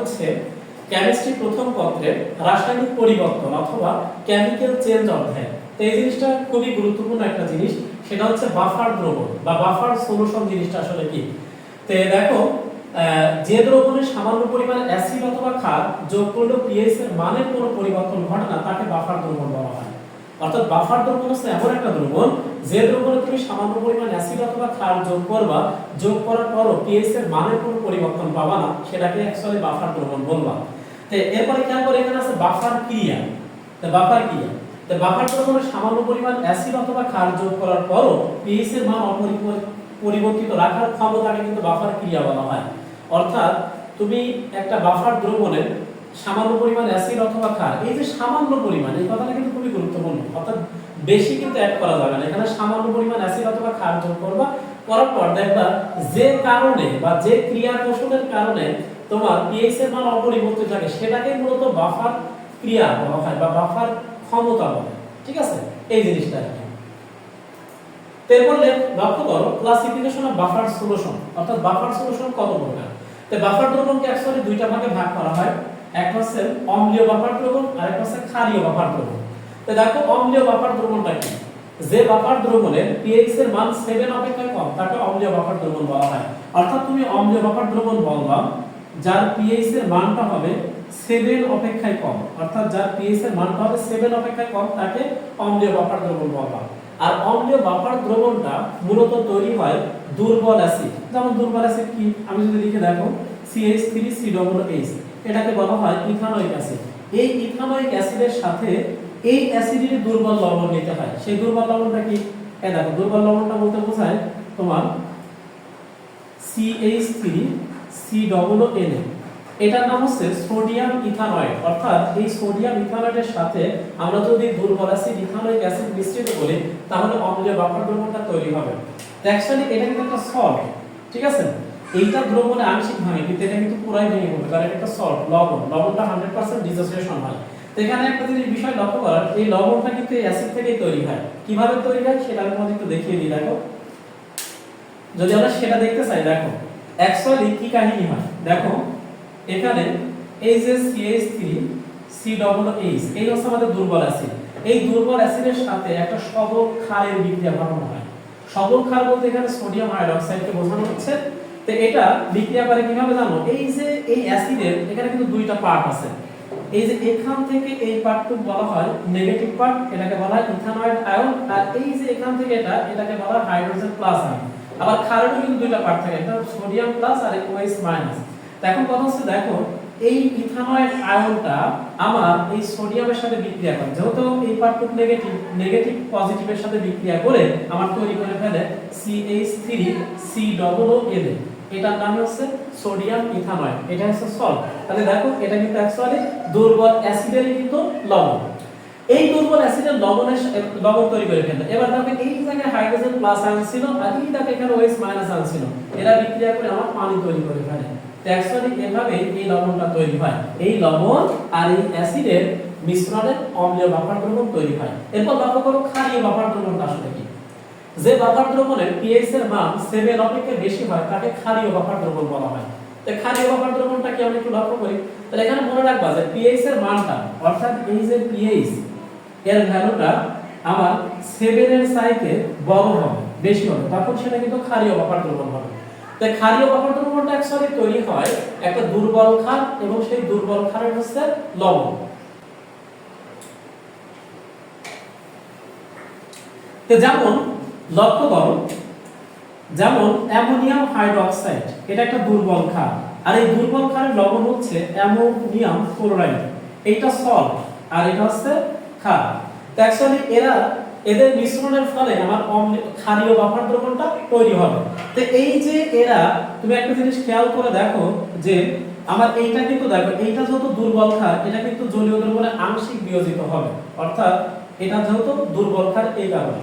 হচ্ছে কেমিস্ট্রি প্রথম পত্রের রাসায়নিক পরিবর্তন অথবা কেমিক্যাল চেঞ্জ অধ্যায়। তো এই জিনিসটা খুবই গুরুত্বপূর্ণ একটা জিনিস, সেটা হচ্ছে বাফার দ্রবণ বা বাফার সলিউশন জিনিসটা আসলে কি। তো দেখো, যে দ্রবণে সামান্য পরিমাণ অ্যাসিড অথবা ক্ষার যোগ করলে পিএইচ এর মানের কোনো পরিবর্তন ঘটে না তাকে বাফার দ্রবণ বলা হয়। অর্থাৎ বাফার দ্রবণ হচ্ছে এমন একটা দ্রবণ যে দ্রবণে তুমি সামান্য পরিমাণ অ্যাসিড অথবা ক্ষার যোগ করবা, যোগ করার পরও পিএইচ এর মানের কোনো পরিবর্তন পাবা না, সেটাকে অ্যাকচুয়ালি বাফার দ্রবণ বলবা। তো এরপরে খেয়াল করে এখানে আছে বাফার ক্রিয়া। তো বাফার ক্রিয়া, তো বাফার দ্রবণে সামান্য পরিমাণ অ্যাসিড অথবা ক্ষার যোগ করার পরও পিএইচ এর মান পরিবর্তিত রাখার ক্ষমতাকে কিন্তু বাফার ক্রিয়া বলা হয়। অর্থাৎ তুমি একটা বাফার দ্রবণে সামান্য পরিমাণ অ্যাসিড অথবা ক্ষার, এই যে সামান্য পরিমাণ, এই কথাটা কিন্তু খুবই গুরুত্বপূর্ণ, অর্থাৎ বেশি কিন্তু অ্যাড করা যাবে না। এখানে সামান্য পরিমাণ অ্যাসিড অথবা ক্ষার যোগ করবা, করার পর দেখবা যে কারণে বা যে ক্রিয়া কৌশলের কারণে তোমার পিএইচ এর মান অপরিবর্তিত থাকে সেটাকে মূলত বাফার ক্রিয়া বলা হয় বা বাফার ক্ষমতা বলে। ঠিক আছে, এই জিনিসটা আর কি। এরপর লক্ষ্য করো ক্লাসিফিকেশন অফ বাফার সলিউশন, অর্থাৎ বাফার সলিউশন কত প্রকার। তো বাফার দ্রবণকে অ্যাকচুয়ালি দুইটা ভাগে ভাগ করা হয়, একটা হচ্ছে অম্লীয় বাফার দ্রবণ আর একটা হচ্ছে ক্ষারীয় বাফার দ্রবণ। তো দেখো অম্লীয় বাফার দ্রবণটা কি, যে বাফার দ্রবণের পিএইচ এর মান 7 অপেক্ষা কম তাকে অম্লীয় বাফার দ্রবণ বলা হয়। অর্থাৎ তুমি অম্লীয় বাফার দ্রবণ বলবা যার পিএইচ এর মানটা হবে 7 অপেক্ষায় কম, অর্থাৎ যার পিএইচ এর মানটা হবে 7 অপেক্ষায় কম তাকে অম্লীয় বাফার দ্রবণ বলবা। আর অম্লীয় বাফার দ্রবণটা মূলত তৈরি হয় দুর্বল অ্যাসিড। যেমন দুর্বল অ্যাসিড কি, আমি যদি লিখে দেখো CH3COOH, এটাকে বলা হয় ইথানোয়িক অ্যাসিড। এই ইথানোয়িক অ্যাসিডের সাথে এই অ্যাসিডের দুর্বল লবণ নিতে হয়। সেই দুর্বল লবণটা কি, এই দেখো দুর্বল লবণটা বলতে বোঝায় তোমার CH3COONA, এটার নাম হচ্ছে সোডিয়াম ইথানয়েড। অর্থাৎ এই সোডিয়াম ইথানয়েডের সাথে আমরা যদি দুর্বল অ্যাসিড ইথানোয়িক অ্যাসিড মিশ্রিত করি তাহলে অম্লীয় বাফার দ্রবণটা তৈরি হবে। তো অ্যাকচুয়ালি এটা কিন্তু একটা সল্ট, ঠিক আছে, এইটা দ্রবণে আংশিক ভাঙে কিন্তু এটা কিন্তু পুরাই ভেঙে পড়বে, কারণ এটা একটা সল্ট, লবণ, লবণটা 100% ডিসোসিয়েশন হয়। তো এখানে একটা জিনিস বিষয় লক্ষ্য করার, এই লবণটা কিন্তু এই অ্যাসিড থেকেই তৈরি হয়। কিভাবে তৈরি হয় সেটা আমি তোমাদের একটু দেখিয়ে দিই। দেখো, যদি আমরা সেটা দেখতে চাই, দেখো অ্যাকচুয়ালি কি কাহিনী হয়। দেখো এখানে এই যে CH3COOH, এই হচ্ছে আমাদের দুর্বল অ্যাসিড। এই দুর্বল অ্যাসিডের সাথে একটা সবল ক্ষারের বিক্রিয়া ঘটানো হয়। সবল ক্ষার বলতে এখানে সোডিয়াম হাইড্রোক্সাইডকে বোঝানো হচ্ছে। তো এটা বিক্রিয়া করে কিভাবে জানো, এই যে এই অ্যাসিডের এখানে কিন্তু দুইটা পার্ট আছে। এই যে এখান থেকে এই পার্টটুকু বলা হয় নেগেটিভ পার্ট, এটাকে বলা হয় ইথানয়েড আয়ন, আর এই যে এখান থেকে এটাকে বলা হয় হাইড্রোজেন প্লাস আয়ন। আবার ক্ষারেরও কিন্তু দুইটা পার্ট থাকে, একটা সোডিয়াম প্লাস আর OH মাইনাস। এখন কথা হচ্ছে দেখো এই ইথানয়েড আয়নটা আমার এই সোডিয়ামের সাথে বিক্রিয়া করে, যেহেতু এই পার্টটুকু নেগেটিভ পজিটিভের সাথে বিক্রিয়া করে আমার তৈরি করে ফেলে CH3COONA, এটার নাম হচ্ছে সোডিয়াম ইথানয়েড, এটা হচ্ছে সল্ট। তাহলে দেখো এটা কিন্তু অ্যাকচুয়ালি দুর্বল অ্যাসিডের কিন্তু লবণ। এই দুর্বল অ্যাসিডের লবণ তৈরি করে ফেলে। এবার দেখো এই জায়গায় হাইড্রোজেন প্লাস আয়ন ছিল আর এই দেখো এখানে OH মাইনাস আয়ন ছিল, এরা বিক্রিয়া করে আমার পানি তৈরি করে ফেলে। তো অ্যাকচুয়ালি এভাবে এই লবণটা তৈরি হয়, এই লবণ আর এই অ্যাসিডের মিশ্রণে অম্লীয় বাফার দ্রবণ তৈরি হয়। এরপর লক্ষ্য করো ক্ষারীয় বাফার দ্রবণটা আসলে কি। যে বাফার দ্রবণের পিএইচ এর মান 7 অপেক্ষা বেশি হয় তাকে ক্ষারীয় বাফার দ্রবণ বলা হয়। তো ক্ষারীয় বাফার দ্রবণটা কি আমরা একটু লক্ষ্য করি। তাহলে এখানে মনে রাখবা যে পিএইচ এর মানটা, অর্থাৎ এই যে পিএইচ এর ভ্যালুটা আমার 7 এর চাইতে বড় হবে, বেশি হবে, তখন সেটা কিন্তু ক্ষারীয় বাফার দ্রবণ হবে। তো ক্ষারীয় বাফার দ্রবণটা অ্যাকচুয়ালি তৈরি হয় একটা দুর্বল ক্ষার এবং সেই দুর্বল ক্ষারের হচ্ছে লবণ। তো যেমন লক্ষ্য করো, যেমন অ্যামোনিয়াম হাইড্রোক্সাইড, এটা একটা দুর্বল ক্ষার, আর এই দুর্বল ক্ষারের লবণ হচ্ছে অ্যামোনিয়াম ক্লোরাইড, এইটা সল্ট আর এটা হচ্ছে ক্ষার। তো অ্যাকচুয়ালি এদের মিশ্রণের ফলে আমার ক্ষারীয় বাফার দ্রবণটা তৈরি হবে। তো এই যে তুমি একটা জিনিস খেয়াল করে দেখো যে আমার এইটা কিন্তু দেখো এইটা যেহেতু দুর্বল ক্ষার, এটা কিন্তু জলীয় দ্রবণে আংশিক বিয়োজিত হবে, অর্থাৎ এটা যেহেতু দুর্বল ক্ষার এই কারণে।